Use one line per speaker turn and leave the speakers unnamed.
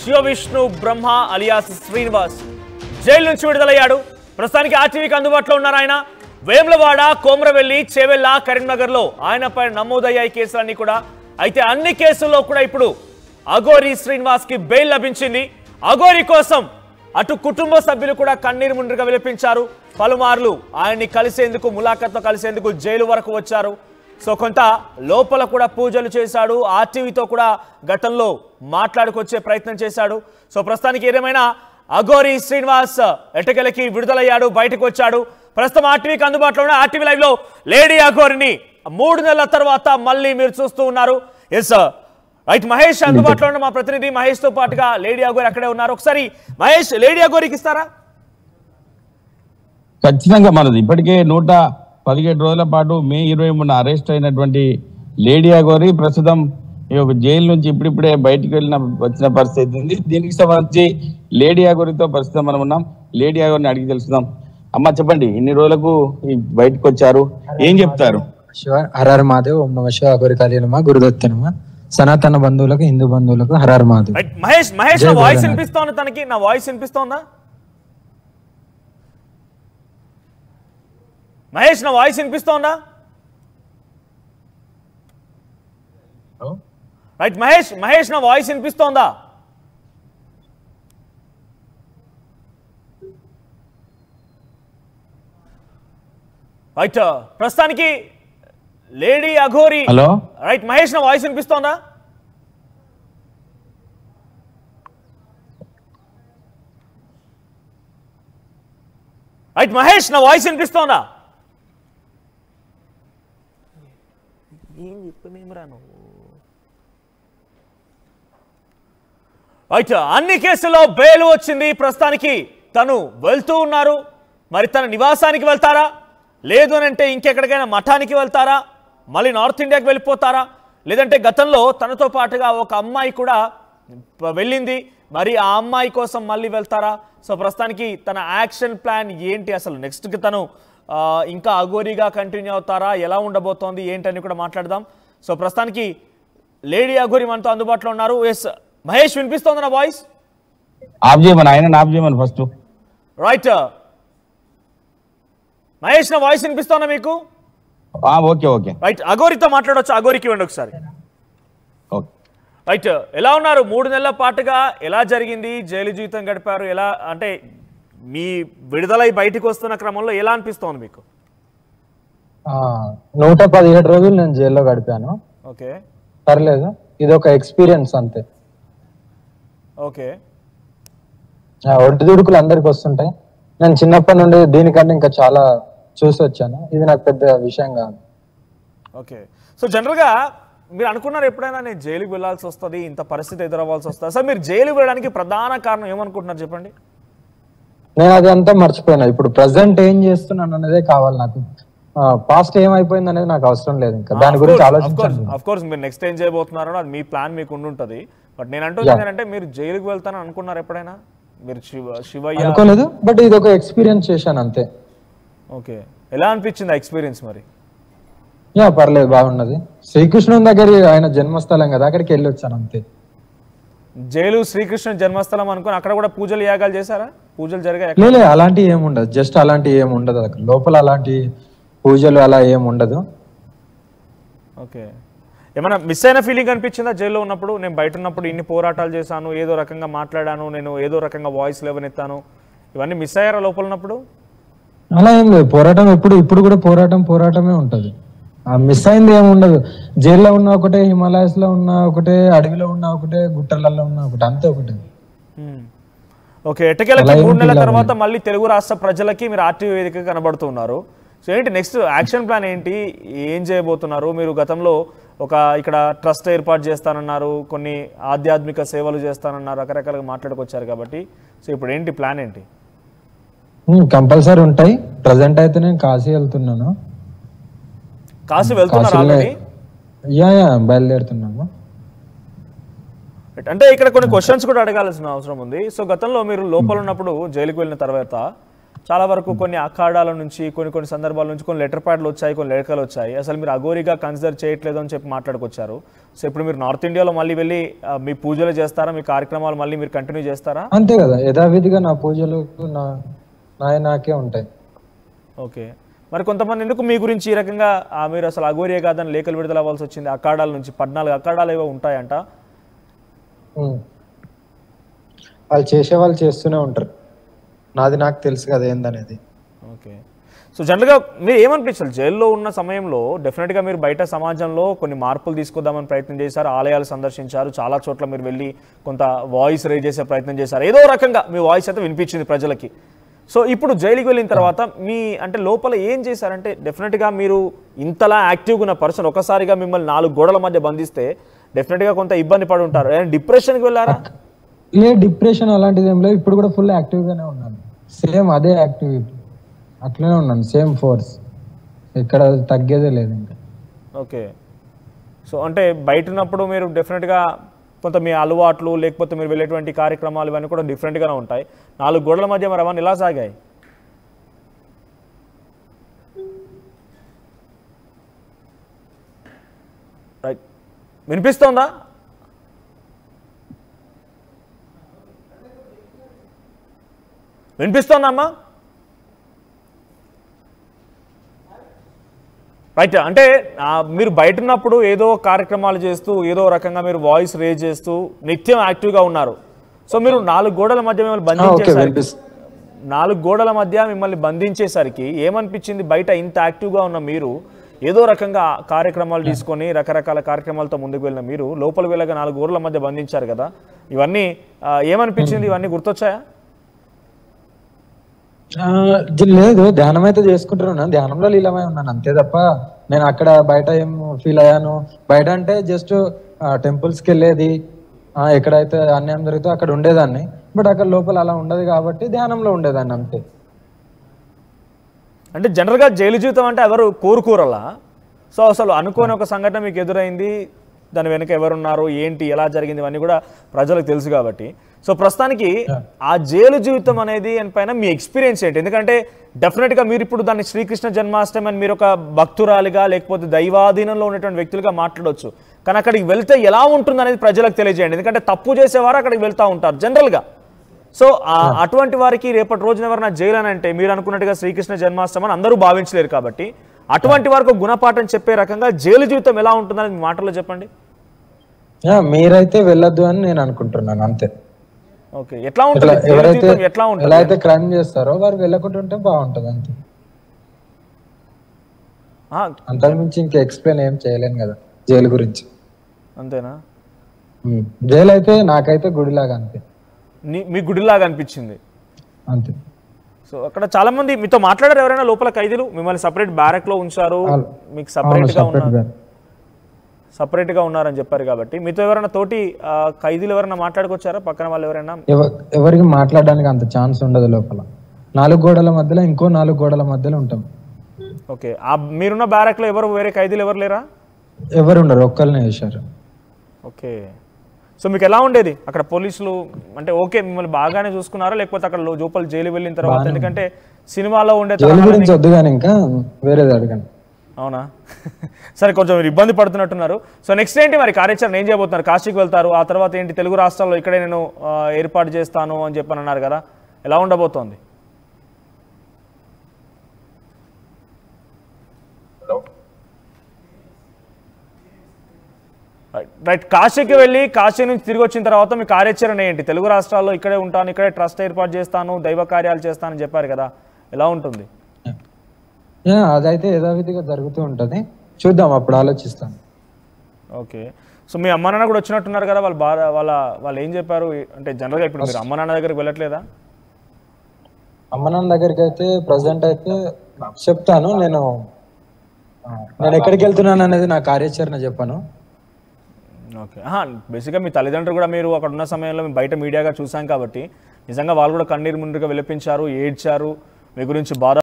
శివ విష్ణు బ్రహ్మ alias Srinivas jail నుంచి విడుదలయ్యాడు. ప్రస్తుతానికి ఆర్టీవీకి అందుబాటులో ఉన్నారు. ఆయన వేములవాడ, కోమరవెల్లి, చేవెళ్ళ, కరీంనగర్లో ఆయనపై నమోదయ్యాయి కేసులన్నీ కూడా. అయితే అన్ని కేసుల్లో కూడా ఇప్పుడు అఘోరి శ్రీనివాస్ కి బెయిల్ లభించింది. అఘోరి కోసం అటు కుటుంబ సభ్యులు కూడా కన్నీరు ముందుగా విలపించారు. పలుమార్లు ఆయన్ని కలిసేందుకు, ములాఖత్లో కలిసేందుకు జైలు వరకు వచ్చారు. సో కొంత లోపల కూడా పూజలు చేశాడు. ఆర్టీవీతో కూడా గతంలో మాట్లాడుకొచ్చే ప్రయత్నం చేశాడు. సో ప్రస్తుతానికి ఏదేమైనా అఘోరి శ్రీనివాస్ ఎటకెలకి విడుదలయ్యాడు, బయటకు వచ్చాడు. ప్రస్తుతం ఆర్టీవీకి అందుబాటులో ఉన్న ఆర్టీవీ లైవ్ లో లేడీ అఘోరిని 3 నెలల తర్వాత మళ్ళీ మీరు చూస్తూ ఉన్నారు. ఎస్ రైట్, మహేష్ అందుబాటులో ఉన్న మా ప్రతినిధి మహేష్ తో పాటుగా లేడీ అఘోరి అక్కడే ఉన్నారు. ఒకసారి మహేష్, లేడీ అఘోరికి ఇస్తారా?
ఖచ్చితంగా. మనది ఇప్పటికే 117 రోజుల పాటు మే 23న అరెస్ట్ అయినటువంటి లేడీ అఘోరి ప్రస్తుతం ఈ ఒక జైలు నుంచి ఇప్పుడిప్పుడే బయటికి వచ్చిన పరిస్థితి ఉంది. దీనికి సంబంధించి లేడీ అఘోరితో ప్రస్తుతం మనం ఉన్నాం. లేడీ అఘోరిని అడిగి తెలుసుకుందాం. అమ్మ చెప్పండి, ఇన్ని రోజులకు బయటకు వచ్చారు, ఏం చెప్తారు?
హరహర మహాదేవ్, ఓం నమః శివాయ, అఘోరి కాళీనమ, గురుదత్తనమ, సనాతన బంధువులకు, హిందూ బంధువులకు హరహర మహాదేవ్.
మహేష్, నా వాయిస్ వినిపిస్తోందా? తనకి నా వాయిస్ వినిపిస్తోందా? మహేష్, నా వాయిస్ వినిపిస్తోందా? రైట్ మహేష్, నా వాయిస్ వినిపిస్తోందా? రైట్, ప్రస్తుతానికి lady Aghori.
Hello
right Mahesh, నా వాయిస్ వినిపిస్తోందా? రైట్ మహేష్, నా వాయిస్ వినిపిస్తోందా? ఏం చెప్పనేమరా నువ్వు? రైట్, అన్ని కేసుల్లో బెయిల్ వచ్చింది. ప్రస్తుతానికి తను వెళ్తూ ఉన్నారు. మరి తన నివాసానికి వెళ్తారా, లేదు అని అంటే ఇంకెక్కడికైనా మఠానికి వెళ్తారా, మళ్ళీ నార్త్ ఇండియాకి వెళ్ళిపోతారా, లేదంటే గతంలో తనతో పాటుగా ఒక అమ్మాయి కూడా వెళ్ళింది, మరి ఆ అమ్మాయి కోసం మళ్ళీ వెళ్తారా? సో ప్రస్తుతానికి తన యాక్షన్ ప్లాన్ ఏంటి, అసలు నెక్స్ట్కి తను ఇంకా అఘోరిగా కంటిన్యూ అవుతారా, ఎలా ఉండబోతోంది ఏంటని కూడా మాట్లాడదాం. సో ప్రస్తుతానికి లేడీ అఘోరి మనతో అందుబాటులో ఉన్నారు. ఎస్ మహేష్, వినిపిస్తోంది నా వాయిస్?
ఆఫ్ చేయమని, ఆయన ఆఫ్ చేయమని ఫస్ట్.
రైట్ మహేష్, నా వాయిస్ వినిపిస్తోందా మీకు?
ఓకే ఓకే
రైట్, అఘోరితో మాట్లాడవచ్చు. అఘోరికి ఇవ్వండి ఒకసారి.
ఓకే
రైట్, ఎలా ఉన్నారు? 3 నెలల పాటుగా ఎలా జరిగింది? జైలు జీవితం గడిపారు. ఎలా అంటే మీ విడుదలై బయటికి వస్తున్న క్రమంలో ఎలా అనిపిస్తోంది మీకు?
117 రోజులు నేను జైల్లో గడిపాను.
ఓకే,
పర్లేదు, ఇది ఒక ఎక్స్పీరియన్స్ అంతే.
ఓకే,
ఒడిదుడుకులు అందరికి వస్తుంటాయి. నేను చిన్నప్పటి నుండి దీనికంటే ఇంకా చాలా చూసి వచ్చాను. ఇది నాకు పెద్ద విషయం కాదు.
ఓకే. సో జనరల్గా మీరు అనుకున్నారు ఎప్పుడైనా నేను జైలుకి వెళ్ళాల్సి వస్తుంది, ఇంత పరిస్థితి ఎదురవ్వాల్సి వస్తుంది? సార్, మీరు జైలుకి వెళ్ళడానికి ప్రధాన కారణం ఏమనుకుంటున్నారు చెప్పండి?
నేను అది అంతా మర్చిపోయినా. ఇప్పుడు ప్రజెంట్ ఏం చేస్తున్నాను అనేదే కావాలి నాకు. పాస్ట్ ఏమైపోయింది అనేది నాకు అవసరం లేదు. ఇంకా దాని గురించి ఆలోచించాను.
ఆఫ్ కోర్స్ మీరు నెక్స్ట్ ఏం చేయబోతున్నారో అది మీ ప్లాన్ మీకు ఉండుంటది. బట్ నేను అంటుంది ఏంటంటే మీరు జైలుకి వెళ్తానని అనుకున్నారు ఎప్పుడైనా? మీరు శివయ్య
అనుకోలేదు, బట్ ఇది ఒక ఎక్స్పీరియన్స్ చేశాను అంతే.
ఓకే, ఎలా అనిపించింది ఆ ఎక్స్పీరియన్స్ మరి?
పర్లేదు, బాగున్నది. శ్రీకృష్ణుని దగ్గర ఆయన జన్మస్థలం కదా, అక్కడికి వెళ్ళి వచ్చాను అంతే.
జైలు శ్రీకృష్ణ జన్మస్థలం అనుకుని అక్కడ కూడా పూజలు యాగాలు చేశారా? పూజలు జరిగాయి?
లేదు, అలాంటి ఏముండదు. జస్ట్ అలాంటి ఏముండదు అక్కడ లోపల, అలాంటి పూజలు అలా ఏముండదు.
ఓకే, ఏమైనా మిస్ అయిన ఫీలింగ్ అనిపించిందా జైల్లో ఉన్నప్పుడు? నేను బయట ఉన్నప్పుడు ఇన్ని పోరాటాలు చేశాను, ఏదో రకంగా మాట్లాడాను, నేను ఏదో రకంగా వాయిస్ లేవనెత్తాను, ఇవన్నీ మిస్ అయ్యారా లోపల ఉన్నప్పుడు?
అలా ఏం లేదు. పోరాటం ఇప్పుడు కూడా పోరాటమే ఉంటది. మిస్ అయింది ఏమి ఉండదు. జైల్లో ఉన్న ఒకటే, హిమాలయస్ లో ఉన్న ఒకటే, అడవిలో ఉన్న ఒకటే, గుట్టలలో ఉన్న ఒకటే, అంతే ఒకటే.
ఓకే, ఎట్టకేలకి 3 నెలల తర్వాత మళ్ళీ తెలుగు రాష్ట్ర ప్రజలకి మీరు ఆర్టీవీ వేదిక కనబడుతున్నారు. సో ఏంటి నెక్స్ట్ యాక్షన్ ప్లాన్ ఏంటి, ఏం చేయబోతున్నారు? మీరు గతంలో ఇక్కడ ట్రస్ట్ ఏర్పాటు చేస్తానన్నారు, కొన్ని ఆధ్యాత్మిక సేవలు చేస్తానన్నారు, రకరకాలుగా మాట్లాడుకొచ్చారు కాబట్టి సో ఇప్పుడు ఏంటి ప్లాన్ ఏంటి?
కంపల్సరీ ఉంటాయి. ప్రజెంట్ అయితే నేను కాశీ వెళ్తున్నాను.
కాశీ వెళ్తున్నారు ఆల్రెడీ?
బయలుదేరుతున్నాము.
అంటే ఇక్కడ కొన్ని క్వశ్చన్స్ కూడా అడగాల్సిన అవసరం ఉంది. సో గతంలో మీరు లోపల ఉన్నప్పుడు, జైలుకి వెళ్ళిన తర్వాత చాలా వరకు కొన్ని అఖాడాల నుంచి కొన్ని సందర్భాల నుంచి కొన్ని లెటర్ ప్యాడ్లు వచ్చాయి, కొన్ని లేఖలు వచ్చాయి. అసలు మీరు అఘోరిగా కన్సిడర్ చేయట్లేదు అని చెప్పి మాట్లాడుకొచ్చారు. సో ఇప్పుడు మీరు నార్త్ ఇండియాలో మళ్ళీ వెళ్ళి మీ పూజలు చేస్తారా, మీ కార్యక్రమాలు మళ్ళీ మీరు కంటిన్యూ చేస్తారా?
అంతే కదా, యథావిధిగా నా పూజలు నాకే ఉంటాయి.
ఓకే, మరి కొంతమంది ఎందుకు మీ గురించి ఈ రకంగా మీరు అసలు అఘోరియే కాదని లేఖలు విడుదల అవ్వాల్సి వచ్చింది? అఖాడాల నుంచి 14 అఖాడాలు ఏవో ఉంటాయంట.
వాళ్ళు చేసే వాళ్ళు చేస్తూనే ఉంటారు, నాది నాకు తెలుసు కదా ఏందనేది.
ఓకే, సో జనరల్గా మీరు ఏమనిపించాలి జైల్లో ఉన్న సమయంలో? డెఫినెట్గా మీరు బయట సమాజంలో కొన్ని మార్పులు తీసుకొద్దామని ప్రయత్నం చేశారు, ఆలయాలు సందర్శించారు, చాలా చోట్ల మీరు వెళ్ళి కొంత వాయిస్ రేజ్ చేసే ప్రయత్నం చేశారు, ఏదో రకంగా మీ వాయిస్ అయితే వినిపించింది ప్రజలకి. సో ఇప్పుడు జైలుకి వెళ్ళిన తర్వాత మీ అంటే లోపల ఏం చేశారంటే, డెఫినెట్గా మీరు ఇంతలా యాక్టివ్గా ఉన్న పర్సన్ ఒకసారిగా మిమ్మల్ని 4 గోడల మధ్య బంధిస్తే డెఫినెట్గా కొంత ఇబ్బంది పడి ఉంటారు. డిప్రెషన్కి వెళ్ళారా?
లే, డిప్రెషన్ అలాంటిది ఏం లేదు. ఇప్పుడు కూడా ఫుల్ యాక్టివ్గానే ఉన్నాను, సేమ్ అదే యాక్టివిటీ అట్లనే ఉన్నాను, సేమ్ ఫోర్స్, ఇక్కడ తగ్గేదే లేదు ఇంకా.
ఓకే, సో అంటే బయట ఉన్నప్పుడు మీరు డెఫినెట్గా కొంత మీ అలవాట్లు లేకపోతే మీరు వెళ్ళేటువంటి కార్యక్రమాలు ఇవన్నీ కూడా డిఫరెంట్గానే ఉంటాయి. 4 గోడల మధ్య మరి అవన్నీ ఎలా సాగాయి? రైట్, వినిపిస్తోందా? వినిపిస్తోందమ్మా? రైట్, అంటే మీరు బయట ఉన్నప్పుడు ఏదో కార్యక్రమాలు చేస్తూ ఏదో రకంగా మీరు వాయిస్ రేజ్ చేస్తూ నిత్యం యాక్టివ్గా ఉన్నారు. సో మీరు 4 గోడల మధ్య మిమ్మల్ని బంధించేసరికి 4 గోడల మధ్య మిమ్మల్ని బంధించేసరికి ఏమనిపించింది? బయట ఇంత యాక్టివ్గా ఉన్న మీరు ఏదో రకంగా కార్యక్రమాలు తీసుకొని రకరకాల కార్యక్రమాలతో ముందుకు వెళ్ళిన మీరు లోపలికి వెళ్ళగా 4 గోడల మధ్య బంధించారు కదా, ఇవన్నీ ఏమనిపించింది? ఇవన్నీ గుర్తొచ్చాయా?
లేదు, ధ్యానం అయితే చేసుకుంటున్నాను, ధ్యానంలో లీలమై ఉన్నాను అంతే తప్ప నేను అక్కడ బయట ఏం ఫీల్ అయ్యాను. బయట అంటే జస్ట్ టెంపుల్స్కి వెళ్ళేది, ఎక్కడైతే అన్యాయం జరుగుతుందో అక్కడ ఉండేదాన్ని, బట్ అక్కడ లోపల అలా ఉండదు కాబట్టి ధ్యానంలో ఉండేదాన్ని అంతే.
అంటే జనరల్గా జైలు జీవితం అంటే ఎవరు కోరుకోరలా? సో అసలు అనుకోని ఒక సంఘటన మీకు ఎదురైంది, దాని వెనుక ఎవరున్నారు, ఏంటి, ఎలా జరిగింది, ఇవన్నీ కూడా ప్రజలకు తెలుసు కాబట్టి. సో ప్రస్తుతానికి ఆ జైలు జీవితం అనేది పైన మీ ఎక్స్పీరియన్స్ ఏంటి? ఎందుకంటే డెఫినెట్గా మీరు ఇప్పుడు దాన్ని శ్రీకృష్ణ జన్మాష్టమి అని మీరు ఒక భక్తురాలిగా లేకపోతే దైవాధీనంలో ఉన్నటువంటి వ్యక్తులుగా మాట్లాడవచ్చు, కానీ అక్కడికి వెళ్తే ఎలా ఉంటుంది అనేది ప్రజలకు తెలియజేయండి. ఎందుకంటే తప్పు చేసేవారు అక్కడికి వెళ్తూ ఉంటారు జనరల్గా. సో అటువంటి వారికి రేపటి రోజున ఎవరైనా జైలు అని అంటే మీరు అనుకున్నట్టుగా శ్రీకృష్ణ జన్మాష్టమి అని అందరూ భావించలేరు కాబట్టి అటువంటి వారికి గుణపాఠం చెప్పే రకంగా జైలు జీవితం ఎలా ఉంటుందని మీ మాటల్లో చెప్పండి.
మీరైతే వెళ్ళొద్దు అని నేను అనుకుంటున్నాను అంతే.
ఓకే, ఎట్లా ఉంటుంది?
ఎవరైతే ఎలా అయితే క్రైమ్ చేస్తారో వారు వెళ్ళకుంటుంటే బాగుంటుంది అంతే. అంతకుమించి ఇంకా ఎక్స్ప్లెయిన్ ఏం చేయలేను కదా జైలు గురించి.
అంతేనా?
జైలు అయితే నాకైతే గుడిలాగా అంతే.
మీ గుడిలాగా అనిపించింది
అంతే.
సో అక్కడ చాలా మంది మీతో మాట్లాడారు ఎవరైనా లోపల ఖైదీలు? మిమ్మల్ని సపరేట్ బ్యారక్ లో ఉంచారు, మీకు సపరేట్ గా ఉన్నారని చెప్పారు కాబట్టి మీతో ఎవరైనా తోటి ఖైదీలు ఎవరైనా మాట్లాడుకొచ్చారా? పక్కన వాళ్ళు ఎవరైనా?
ఎవరికి మాట్లాడడానికి అంత ఛాన్స్ ఉండదు లోపల. 4 గోడల మధ్యలో ఇంకో 4 గోడల మధ్యలో ఉంటాం.
ఓకే, మీరున్న బ్యారక్ లో ఎవరు వేరే ఖైదీలు ఎవరు లేరా?
ఎవరు ఉండరు, ఒక్కరినే వేశారు.
ఓకే, సో మీకు ఎలా ఉండేది అక్కడ? పోలీసులు అంటే ఓకే మిమ్మల్ని బాగానే చూసుకున్నారా, లేకపోతే అక్కడ లోపల జైలు వెళ్ళిన తర్వాత? ఎందుకంటే సినిమాలో ఉండే
గురించి వద్దు కానీ ఇంకా వేరేది అడగండి.
అవునా? సరే, కొంచెం మీరు ఇబ్బంది పడుతున్నట్టున్నారు. సో నెక్స్ట్ ఏంటి మరి కార్యాచరణ? ఏం చేయబోతున్నారు? కాశీకి వెళ్తారు, ఆ తర్వాత ఏంటి? తెలుగు రాష్ట్రాల్లో ఇక్కడే నేను ఏర్పాటు చేస్తాను అని చెప్పని అన్నారు కదా, ఎలా ఉండబోతోంది? రైట్, కాశీకి వెళ్ళి కాశీ నుంచి తిరిగి వచ్చిన తర్వాత మీ కార్యాచరణ ఏంటి? తెలుగు రాష్ట్రాల్లో ఇక్కడే ఉంటాను, ఇక్కడే ట్రస్ట్ ఏర్పాటు చేస్తాను, దైవ కార్యాలు చేస్తానని చెప్పారు కదా, ఎలా ఉంటుంది?
అదైతే యథావిధిగా జరుగుతూ ఉంటుంది, చూద్దాం, అప్పుడు ఆలోచిస్తాను.
ఓకే, సో మీ అమ్మ నాన్న కూడా వచ్చినట్టున్నారు కదా, వాళ్ళు ఏం చెప్పారు? అంటే జనరల్గా ఇప్పుడు మీరు అమ్మ నాన్న దగ్గరికి వెళ్ళట్లేదా?
అమ్మ నాన్న దగ్గరికి అయితే ప్రజెంట్ అయితే చెప్తాను, నేను ఎక్కడికి వెళ్తున్నాను అనేది నా కార్యాచరణ చెప్పాను.
ఓకే, బేసిక్గా మీ తల్లిదండ్రులు కూడా మీరు అక్కడ ఉన్న సమయంలో మేము బయట మీడియాగా చూసాం కాబట్టి నిజంగా వాళ్ళు కూడా కన్నీరు ముందుగా విలపించారు, ఏడ్చారు, మీ గురించి బాధ